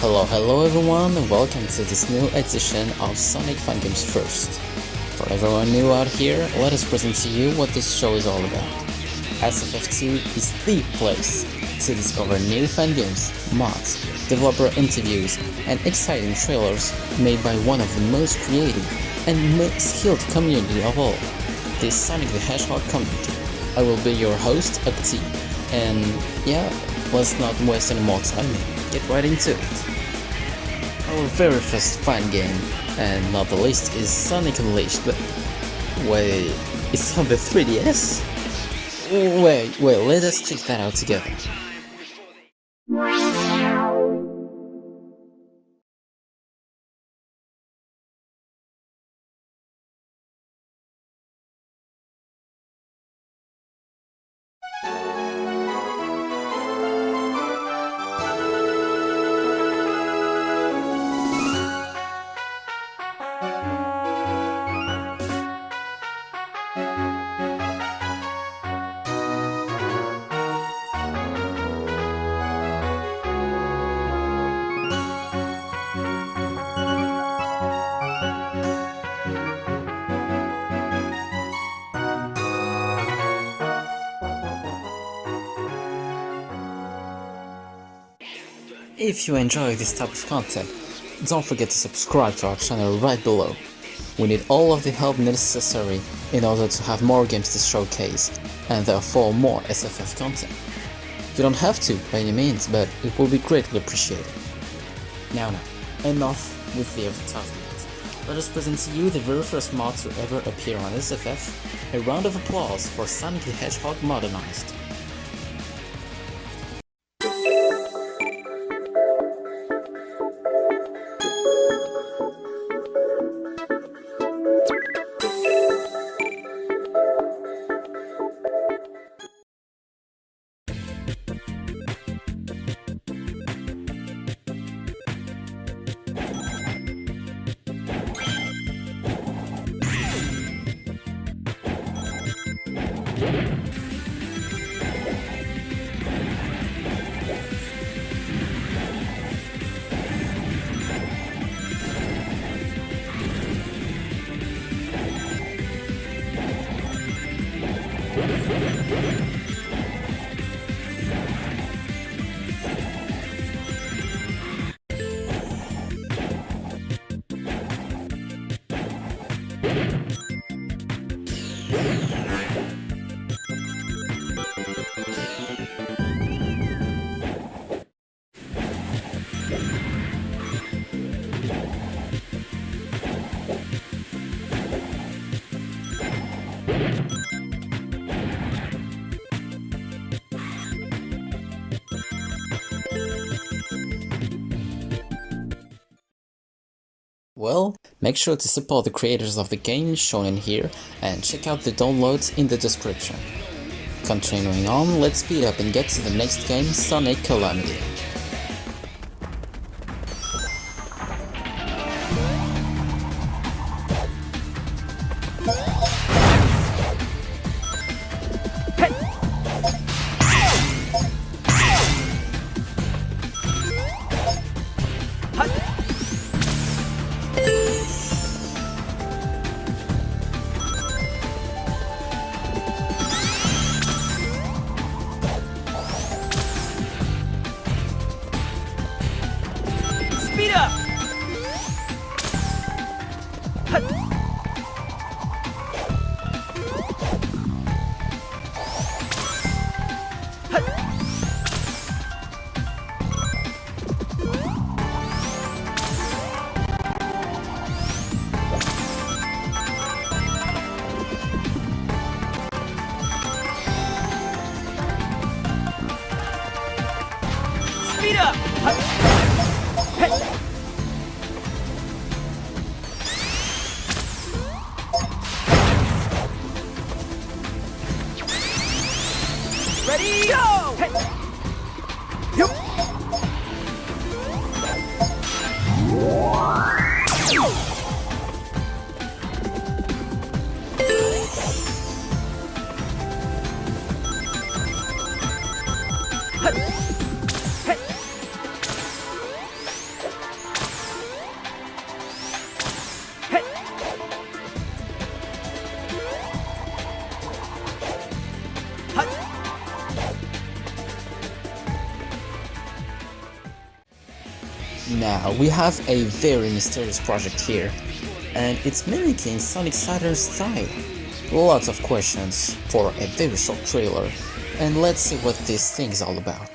Hello everyone, and welcome to this new edition of Sonic Fangame's First. For everyone new out here, let us present to you what this show is all about. SFF2 is the place to discover new fangames, mods, developer interviews, and exciting trailers made by one of the most creative and most skilled community of all, the Sonic the Hedgehog community. I will be your host, Octy, and yeah, let's not waste any more time and get right into it. Our very first fan game, and not the least, is Sonic Unleashed, but wait, it's on the 3DS? Wait, let us check that out together. If you enjoy this type of content, don't forget to subscribe to our channel right below. We need all of the help necessary in order to have more games to showcase, and therefore more SFF content. You don't have to by any means, but it will be greatly appreciated. Now, enough with the advertisement. Let us present to you the very first mod to ever appear on SFF. A round of applause for Sonic the Hedgehog Modernized. Well, make sure to support the creators of the game shown in here and check out the downloads in the description. Continuing on, let's speed up and get to the next game, Sonic Calamity. Speed up! Speed up! Ready, go! Yep. Now, we have a very mysterious project here, and it's mimicking Sonic Saturn's style. Lots of questions for a very short trailer, and let's see what this thing's all about.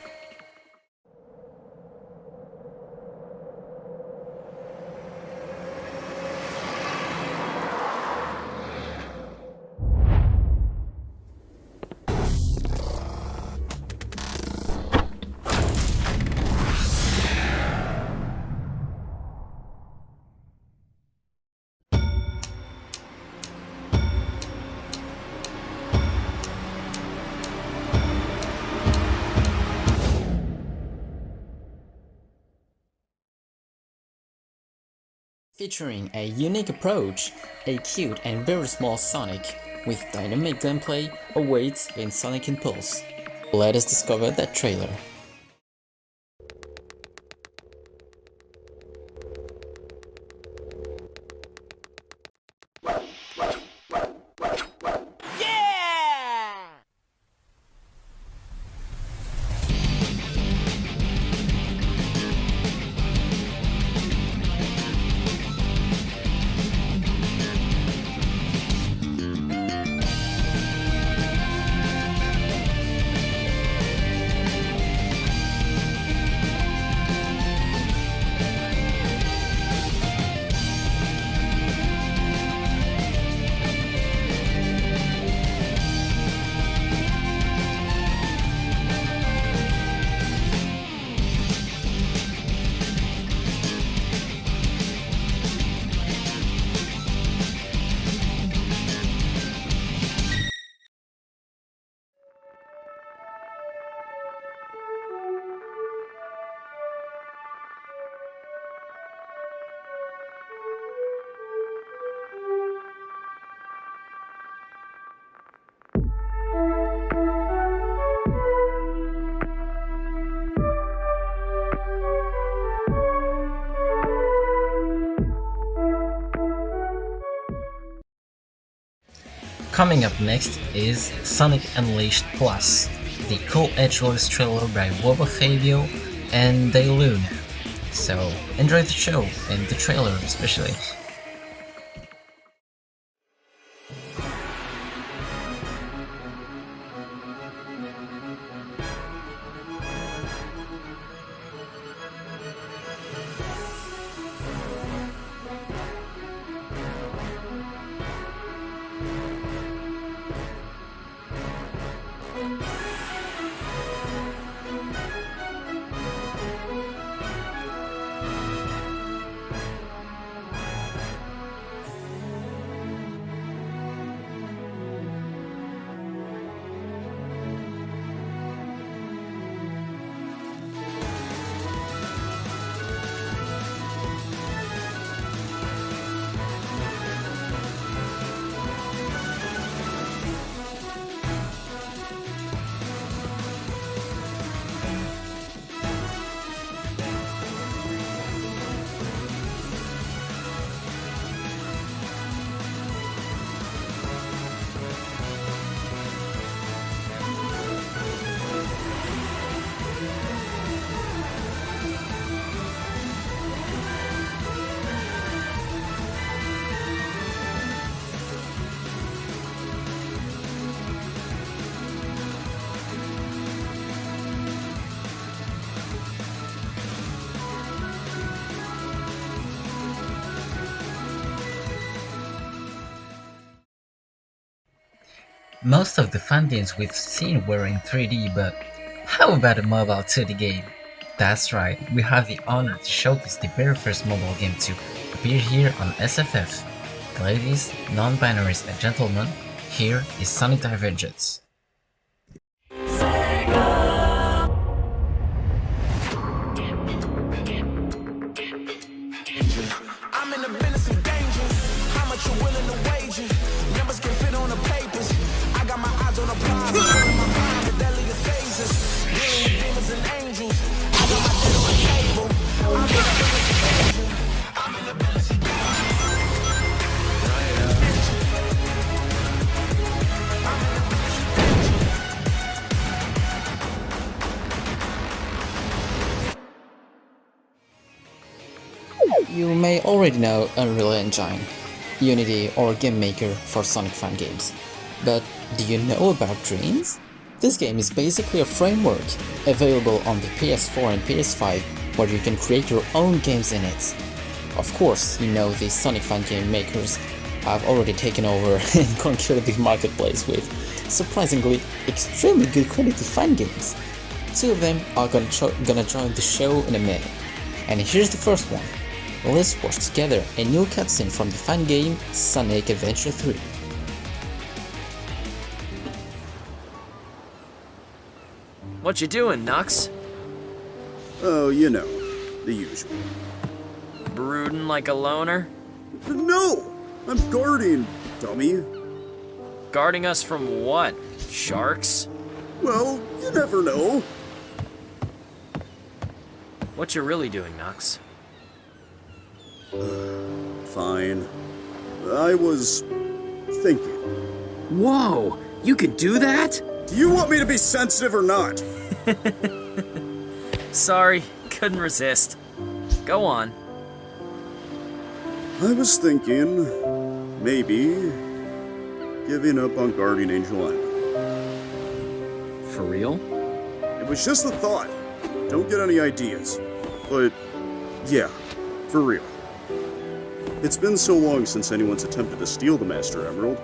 Featuring a unique approach, a cute and very small Sonic with dynamic gameplay awaits in Sonic Impulse. Let us discover that trailer. Coming up next is Sonic Unleashed Plus, the cool edgelords trailer by Woba Fabio and Dayluna. So enjoy the show, and the trailer especially. Most of the fan games we've seen were in 3D, but how about a mobile 2D game? That's right, we have the honor to showcase the very first mobile game to appear here on SFF. Ladies, non-binaries and gentlemen, here is Sonic Divergence. you may already know Unreal Engine, Unity or Game Maker for Sonic fan games. But do you know about Dreams? This game is basically a framework available on the PS4 and PS5 where you can create your own games in it. Of course, you know the Sonic fan game makers have already taken over and conquered the marketplace with surprisingly extremely good quality fan games. Two of them are gonna join the show in a minute. And here's the first one. Let's watch together a new cutscene from the fan game Sonic Adventure 3. What you doing, Nux? Oh, you know, the usual. Brooding like a loner? No! I'm guarding, dummy. Guarding us from what? Sharks? Well, you never know. What you really doing, Nux? Fine. I was thinking. Whoa! You could do that? Do you want me to be sensitive or not? Sorry, couldn't resist. Go on. I was thinking, maybe, giving up on guarding Angel Island. For real? It was just a thought. Don't get any ideas. But, yeah, for real. It's been so long since anyone's attempted to steal the Master Emerald.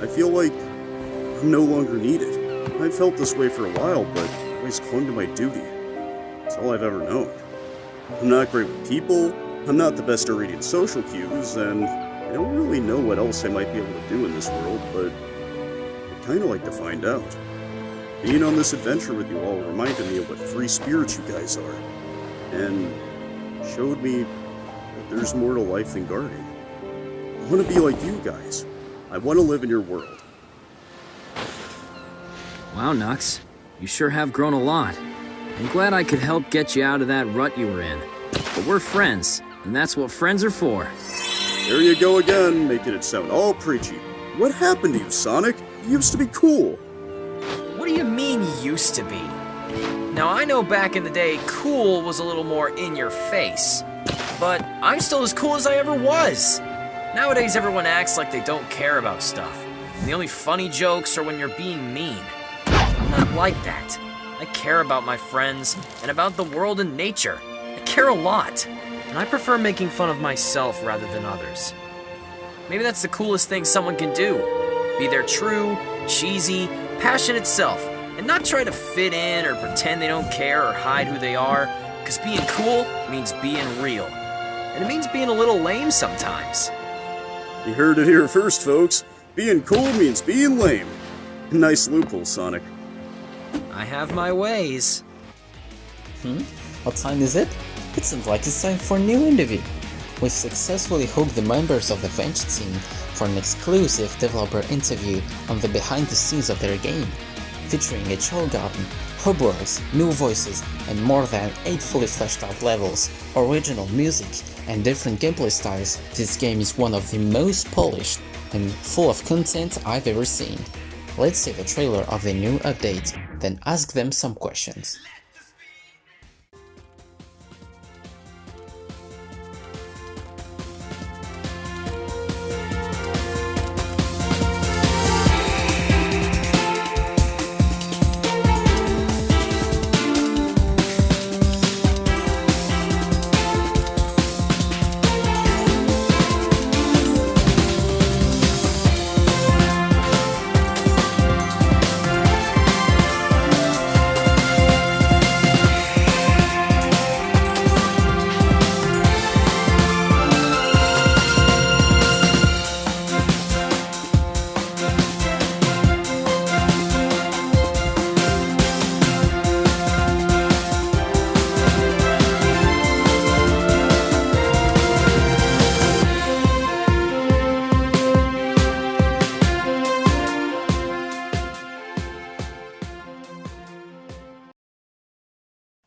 I feel like I'm no longer needed. I've felt this way for a while, but I always clung to my duty. It's all I've ever known. I'm not great with people, I'm not the best at reading social cues, and I don't really know what else I might be able to do in this world, but I'd kinda like to find out. Being on this adventure with you all reminded me of what free spirits you guys are, and showed me that there's more to life than guarding. I want to be like you guys. I want to live in your world. Wow, Nux. You sure have grown a lot. I'm glad I could help get you out of that rut you were in. But we're friends, and that's what friends are for. There you go again, making it sound all preachy. What happened to you, Sonic? You used to be cool. What do you mean, used to be? Now, I know back in the day, cool was a little more in your face. But I'm still as cool as I ever was. Nowadays, everyone acts like they don't care about stuff. And the only funny jokes are when you're being mean. I'm not like that. I care about my friends and about the world and nature. I care a lot. And I prefer making fun of myself rather than others. Maybe that's the coolest thing someone can do. Be their true, cheesy, passionate self, and not try to fit in or pretend they don't care or hide who they are, because being cool means being real. And it means being a little lame sometimes. You heard it here first, folks. Being cool means being lame. Nice loophole, Sonic. I have my ways. What time is it? It seems like it's time for a new interview. We've successfully hooked the members of the Venture team for an exclusive developer interview on the behind the scenes of their game, featuring a Chao garden, hub worlds, new voices, and more than 8 fully fleshed out levels, original music, and different gameplay styles. This game is one of the most polished and full of content I've ever seen. Let's see the trailer of the new update, then ask them some questions.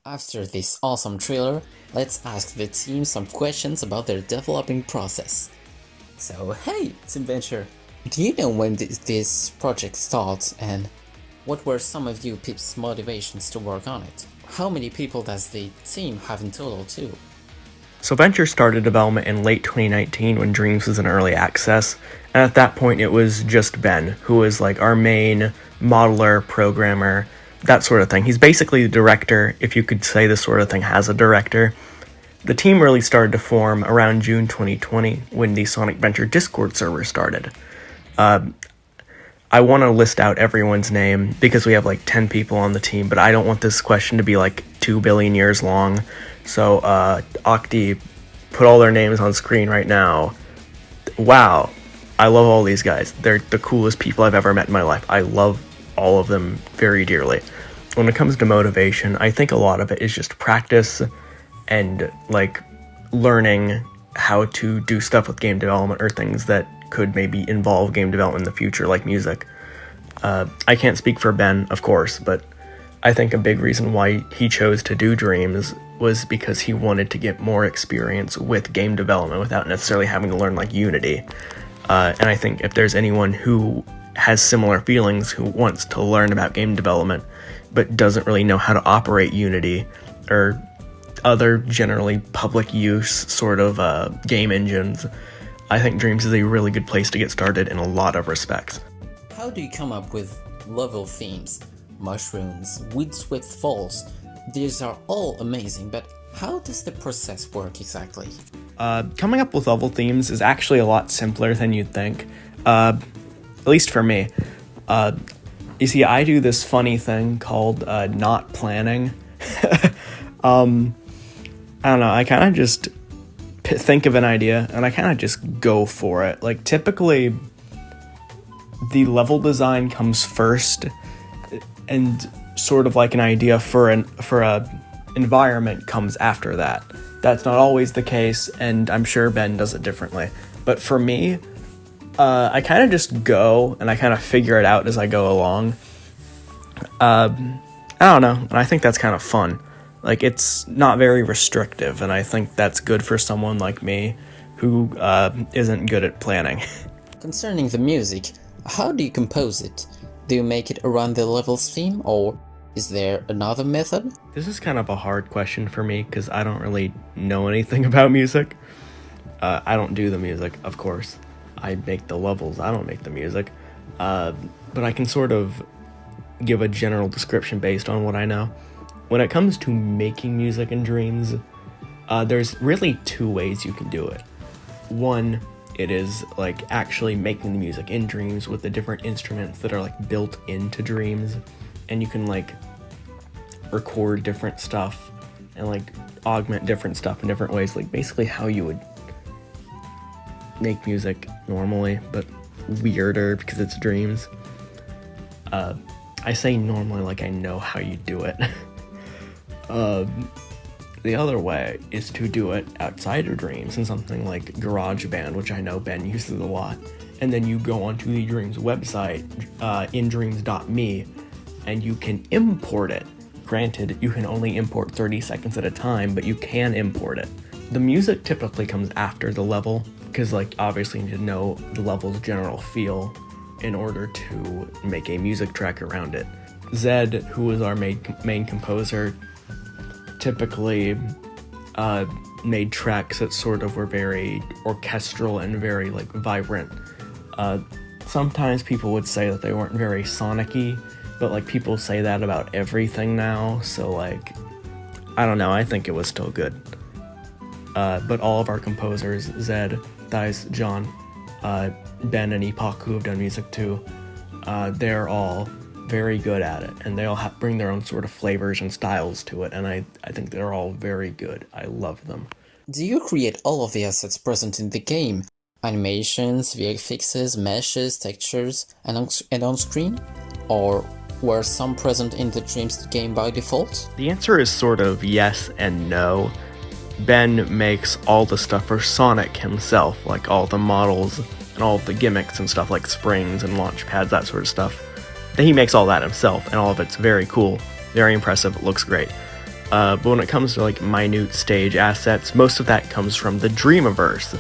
After this awesome trailer, let's ask the team some questions about their developing process. So hey, Team Venture, do you know when this project started and what were some of you peeps' motivations to work on it? How many people does the team have in total too? So Venture started development in late 2019 when Dreams was in early access, and at that point it was just Ben, who was like our main modeler, programmer, that sort of thing. He's basically the director, if you could say this sort of thing has a director. The team really started to form around June 2020 when the Sonic Venture Discord server started. I want to list out everyone's name because we have like 10 people on the team, but I don't want this question to be like 2 billion years long. So, Octy, put all their names on screen right now. Wow, I love all these guys. They're the coolest people I've ever met in my life. I love all of them very dearly. When it comes to motivation, I think a lot of it is just practice and like learning how to do stuff with game development or things that could maybe involve game development in the future, like music. I can't speak for Ben, of course, but I think a big reason why he chose to do Dreams was because he wanted to get more experience with game development without necessarily having to learn like Unity. And I think if there's anyone who has similar feelings, who wants to learn about game development, but doesn't really know how to operate Unity or other generally public use sort of game engines, I think Dreams is a really good place to get started in a lot of respects. How do you come up with level themes? Mushrooms, windswept falls, these are all amazing, but how does the process work exactly? Coming up with level themes is actually a lot simpler than you'd think, at least for me. You see, I do this funny thing called not planning. I don't know, I kind of just think of an idea and I kind of just go for it. Like typically the level design comes first and sort of like an idea for a environment comes after that. That's not always the case, and I'm sure Ben does it differently. But for me, I kind of just go and I kind of figure it out as I go along. I don't know, and I think that's kind of fun. Like, it's not very restrictive, and I think that's good for someone like me who isn't good at planning. Concerning the music, how do you compose it? Do you make it around the level's theme, or is there another method? This is kind of a hard question for me, because I don't really know anything about music. I don't do the music, of course. I make the levels, I don't make the music. But I can sort of give a general description based on what I know. When it comes to making music in Dreams, there's really two ways you can do it. One, it is like actually making the music in Dreams with the different instruments that are like built into Dreams, and you can like record different stuff and like augment different stuff in different ways, like basically how you would make music normally, but weirder because it's Dreams. I say normally like I know how you do it. The other way is to do it outside of Dreams in something like GarageBand, which I know Ben uses a lot, and then you go onto the Dreams website, indreams.me, and you can import it. Granted, you can only import 30 seconds at a time, but you can import it. The music typically comes after the level, because like obviously you need to know the level's general feel in order to make a music track around it. Zed, who was our main composer, typically made tracks that sort of were very orchestral and very like vibrant. Sometimes people would say that they weren't very Sonic-y, but like people say that about everything now, so like I don't know, I think it was still good. But all of our composers, Zed, Thais, John, Ben and Epoch, who have done music too, they're all very good at it, and they all bring their own sort of flavors and styles to it, and I think they're all very good. I love them. Do you create all of the assets present in the game? Animations, VFXs, meshes, textures, and on-screen? Or were some present in the Dreams game by default? The answer is sort of yes and no. Ben makes all the stuff for Sonic himself, like all the models and all the gimmicks and stuff like springs and launch pads, that sort of stuff. He makes all that himself, and all of it's very cool, very impressive, it looks great. But when it comes to like minute stage assets, most of that comes from the Dreamiverse,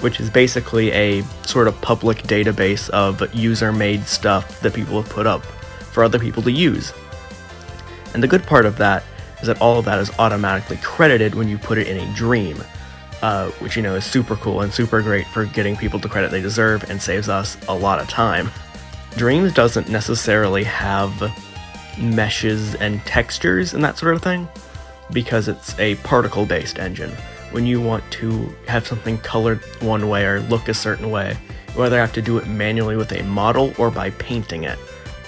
which is basically a sort of public database of user-made stuff that people have put up for other people to use. And the good part of that is that all of that is automatically credited when you put it in a dream. which, you know, is super cool and super great for getting people the credit they deserve and saves us a lot of time. Dreams doesn't necessarily have meshes and textures and that sort of thing, because it's a particle-based engine. When you want to have something colored one way or look a certain way, you either have to do it manually with a model or by painting it.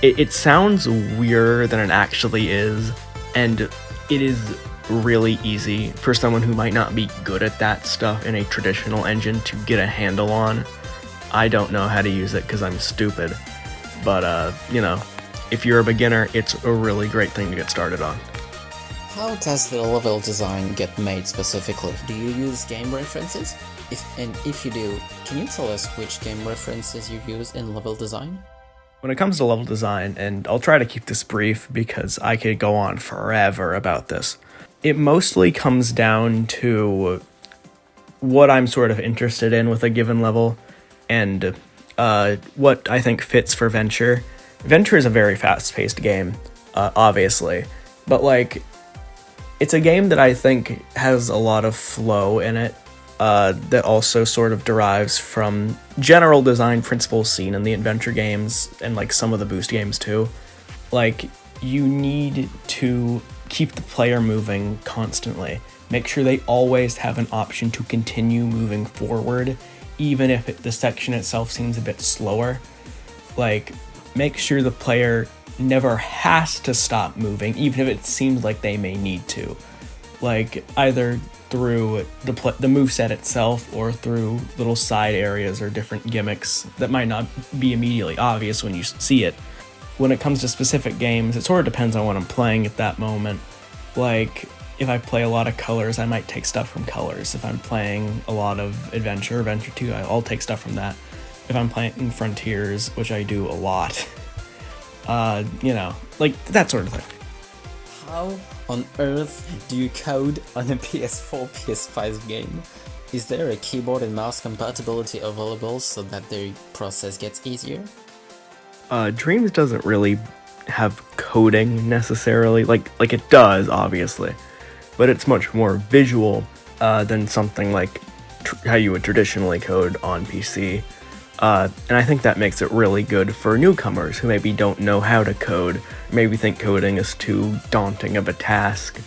It sounds weirder than it actually is, and it is really easy for someone who might not be good at that stuff in a traditional engine to get a handle on. I don't know how to use it because I'm stupid, but you know, if you're a beginner, it's a really great thing to get started on. How does the level design get made specifically? Do you use game references? If you do, can you tell us which game references you use in level design? When it comes to level design, and I'll try to keep this brief because I could go on forever about this, it mostly comes down to what I'm sort of interested in with a given level and what I think fits for Venture. Venture is a very fast-paced game, obviously, but like, it's a game that I think has a lot of flow in it, that also sort of derives from general design principles seen in the adventure games and like some of the boost games too. Like, you need to keep the player moving constantly. Make sure they always have an option to continue moving forward, even if the section itself seems a bit slower. Like, make sure the player never has to stop moving, even if it seems like they may need to. Like, either through the moveset itself or through little side areas or different gimmicks that might not be immediately obvious when you see it. When it comes to specific games, it sort of depends on what I'm playing at that moment. Like, if I play a lot of colors, I might take stuff from colors. If I'm playing a lot of Adventure 2, I'll take stuff from that. If I'm playing Frontiers, which I do a lot, you know, like that sort of thing. How on earth do you code on a PS4, PS5 game? Is there a keyboard and mouse compatibility available so that the process gets easier? Dreams doesn't really have coding necessarily, like it does obviously, but it's much more visual than something like how you would traditionally code on PC. And I think that makes it really good for newcomers who maybe don't know how to code, maybe think coding is too daunting of a task.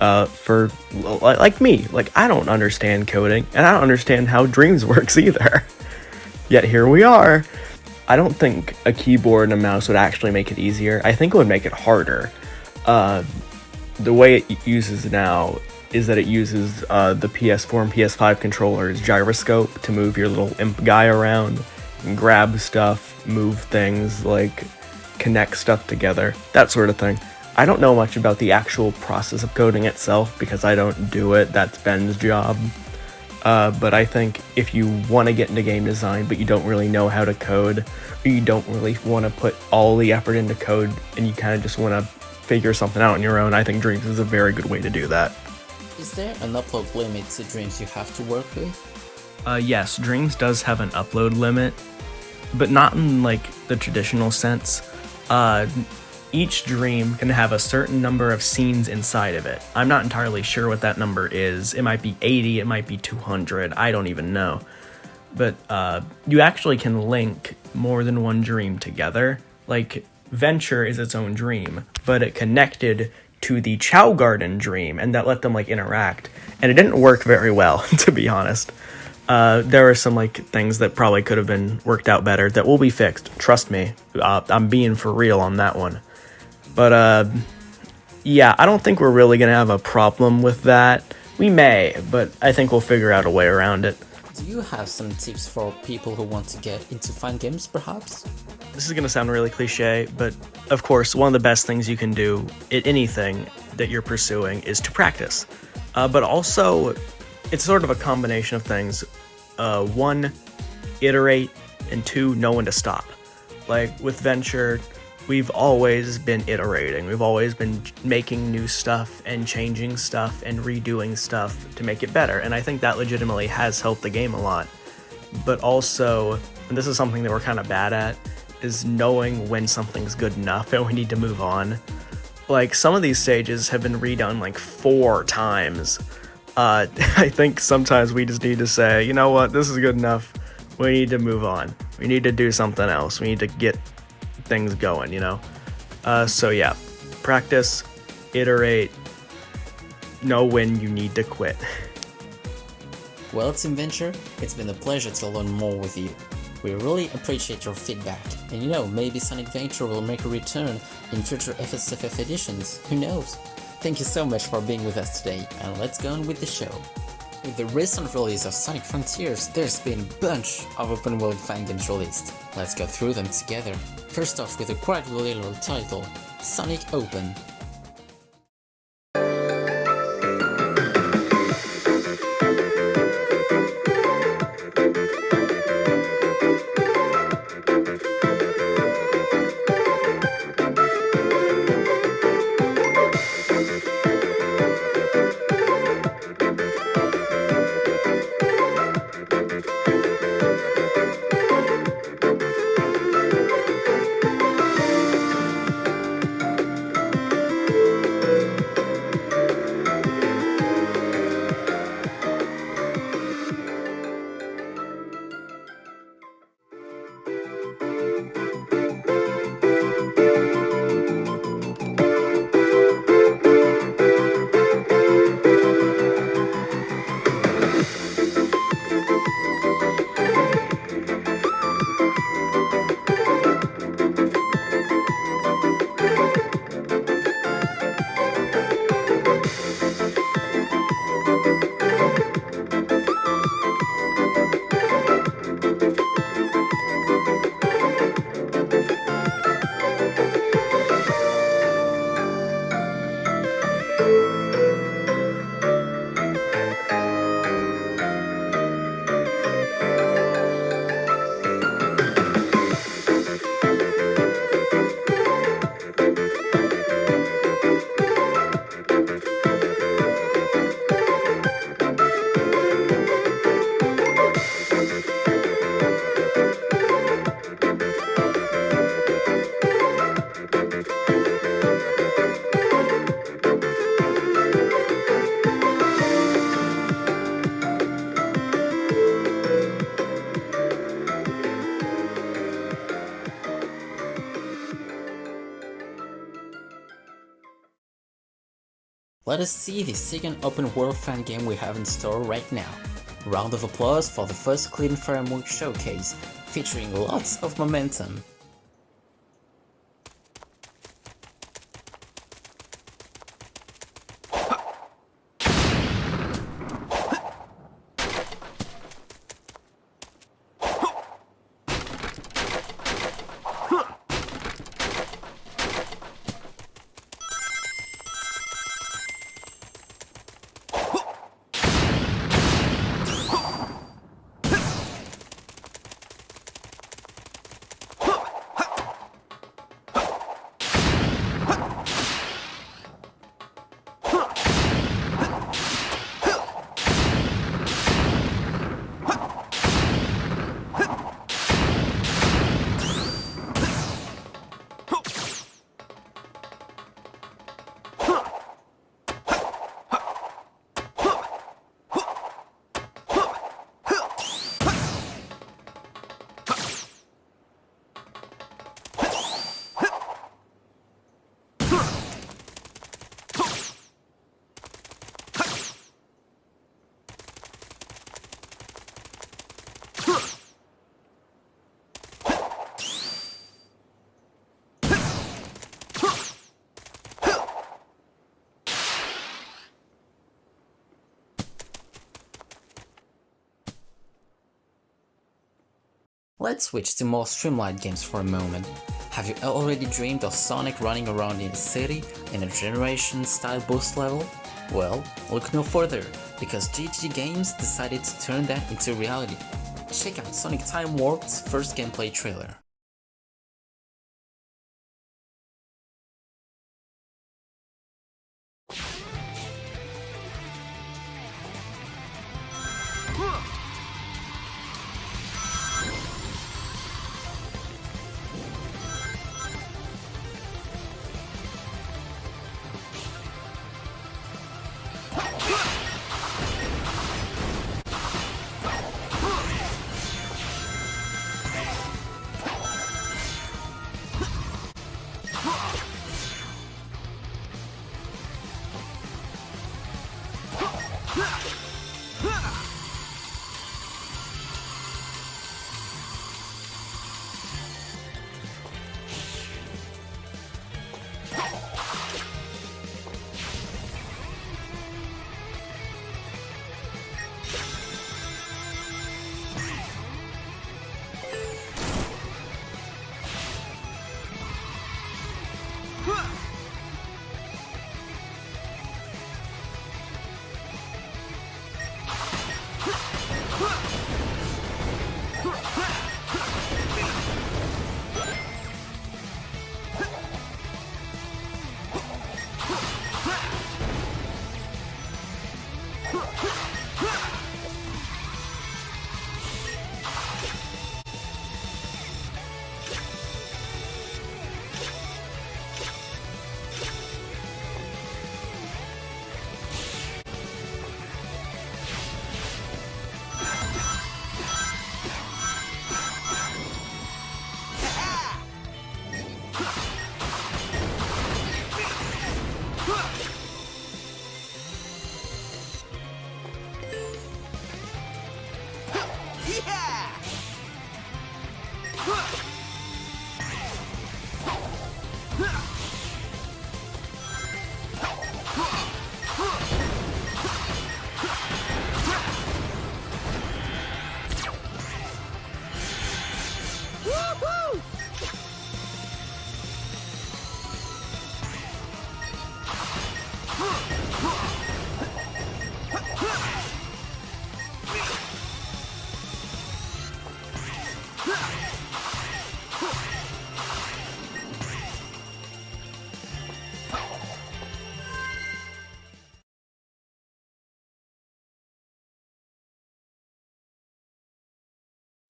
For like me, like I don't understand coding, and I don't understand how Dreams works either. Yet here we are. I don't think a keyboard and a mouse would actually make it easier. I think it would make it harder. The way it uses now is that it uses the PS4 and PS5 controller's gyroscope to move your little imp guy around and grab stuff, move things, like connect stuff together, that sort of thing. I don't know much about the actual process of coding itself because I don't do it. That's Ben's job. But I think if you want to get into game design but you don't really know how to code, or you don't really want to put all the effort into code and you kind of just want to figure something out on your own, I think Dreams is a very good way to do that. Is there an upload limit to Dreams you have to work with? Yes, Dreams does have an upload limit, but not in like the traditional sense. Each dream can have a certain number of scenes inside of it. I'm not entirely sure what that number is. It might be 80, it might be 200, I don't even know. But you actually can link more than one dream together. Like, Venture is its own dream, but it connected to the Chao Garden dream, and that let them like interact. And it didn't work very well, to be honest. There are some like things that probably could have been worked out better that will be fixed. Trust me, I'm being for real on that one. But yeah, I don't think we're really gonna have a problem with that. We may, but I think we'll figure out a way around it. Do you have some tips for people who want to get into fun games, perhaps? This is gonna sound really cliche, but of course, one of the best things you can do at anything that you're pursuing is to practice. But also, it's sort of a combination of things. One, iterate, and two, know when to stop. Like with Venture, we've always been iterating. We've always been making new stuff and changing stuff and redoing stuff to make it better. And I think that legitimately has helped the game a lot. But also, and this is something that we're kind of bad at, is knowing when something's good enough and we need to move on. Like, some of these stages have been redone like 4 times. I think sometimes we just need to say, you know what, this is good enough. We need to move on. We need to do something else. We need to get things going, you know? So yeah, practice, iterate, know when you need to quit. Well, Team Venture, it's been a pleasure to learn more with you. We really appreciate your feedback, and you know, maybe Sonic Venture will make a return in future FSFF editions, who knows? Thank you so much for being with us today, and let's go on with the show. With the recent release of Sonic Frontiers, there's been a bunch of open world fan games released. Let's go through them together. First off with a quite little title, Sonic Open. Let us see the second open world fan game we have in store right now. Round of applause for the first CleanFramework Showcase, featuring lots of momentum. Let's switch to more streamlined games for a moment. Have you already dreamed of Sonic running around in a city in a Generation-style boost level? Well, look no further, because GG Games decided to turn that into reality. Check out Sonic TimeWarped's first gameplay trailer.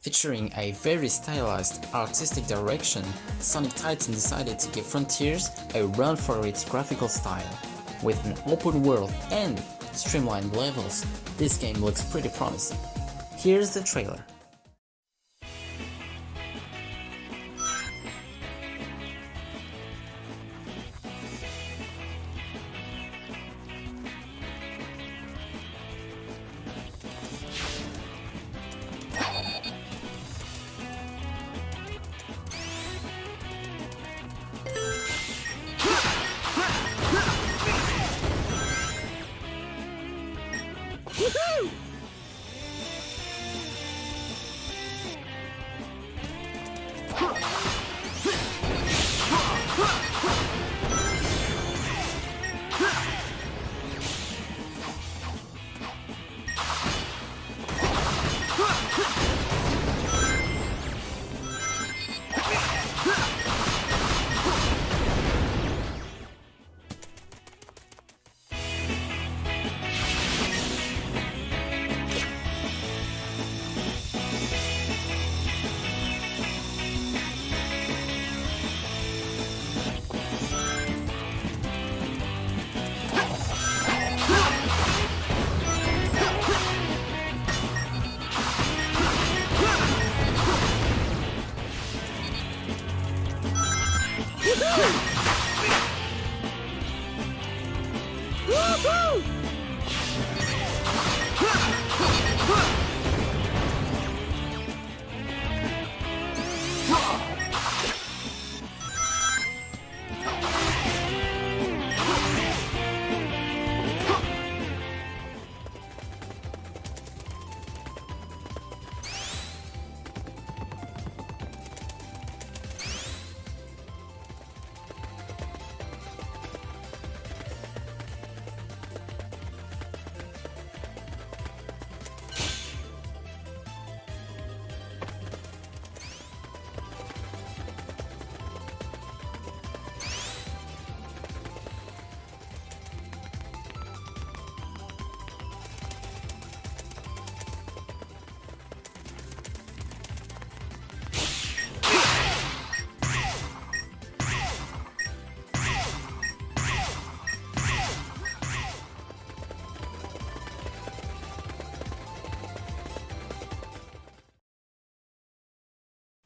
Featuring a very stylized, artistic direction, Sonic Titan decided to give Frontiers a run for its graphical style. With an open world and streamlined levels, this game looks pretty promising. Here's the trailer.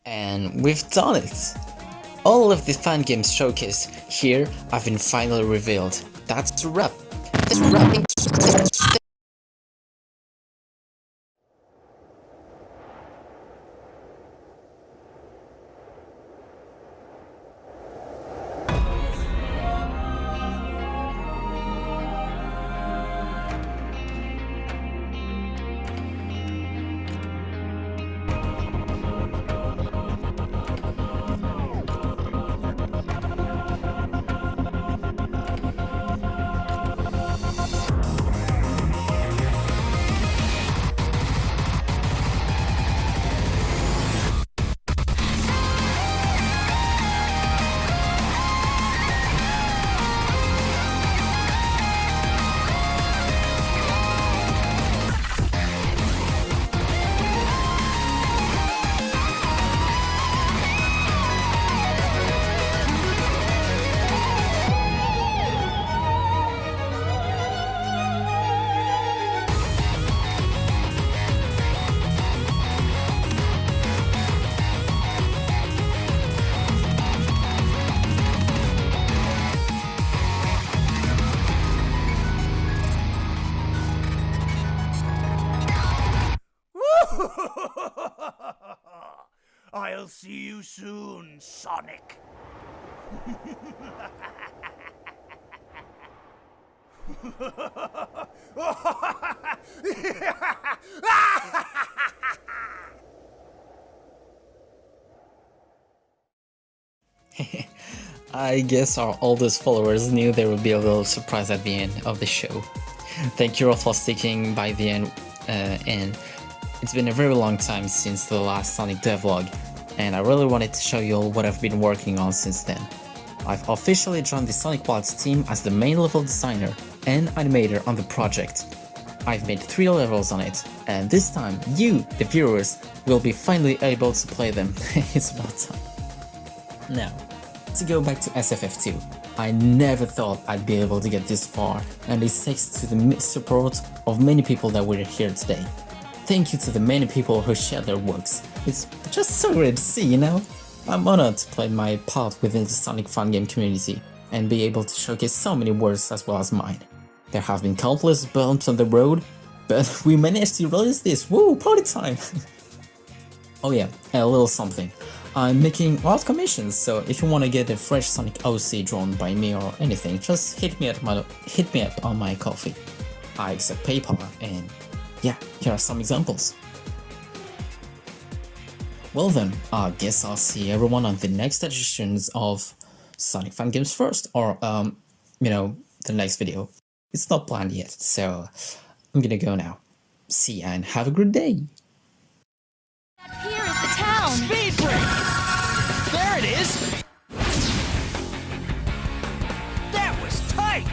And we've done it! All of the Fangame Showcase here have been finally revealed. That's a wrap. I'll see you soon, Sonic. I guess our oldest followers knew there would be a little surprise at the end of the show. Thank you all for sticking by the end, and it's been a very long time since the last Sonic devlog, and I really wanted to show you all what I've been working on since then. I've officially joined the Sonic Wilds team as the main level designer and animator on the project. I've made 3 levels on it, and this time you, the viewers, will be finally able to play them. It's about time. Now, to go back to SFF2, I never thought I'd be able to get this far, and it's thanks to the support of many people that we're here today. Thank you to the many people who shared their works. It's just so great to see, you know? I'm honored to play my part within the Sonic Fangame community and be able to showcase so many works as well as mine. There have been countless bumps on the road, but we managed to release this. Woo, party time! Oh yeah, a little something. I'm making art commissions, so if you want to get a fresh Sonic OC drawn by me or anything, just hit me up on my Ko-fi. I accept PayPal, and yeah, here are some examples. Well then, I guess I'll see everyone on the next editions of Sonic Fangames First, or you know, the next video. It's not planned yet, so I'm gonna go now. See ya and have a good day! Here is the town! Speed break! There it is! That was tight!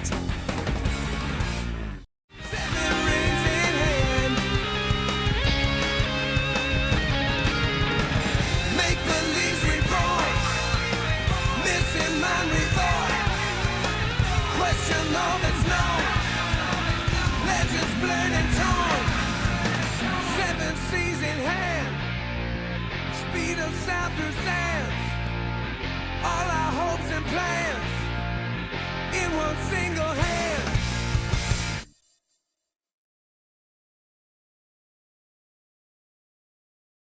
South through sands, all our hopes and plans in one single hand.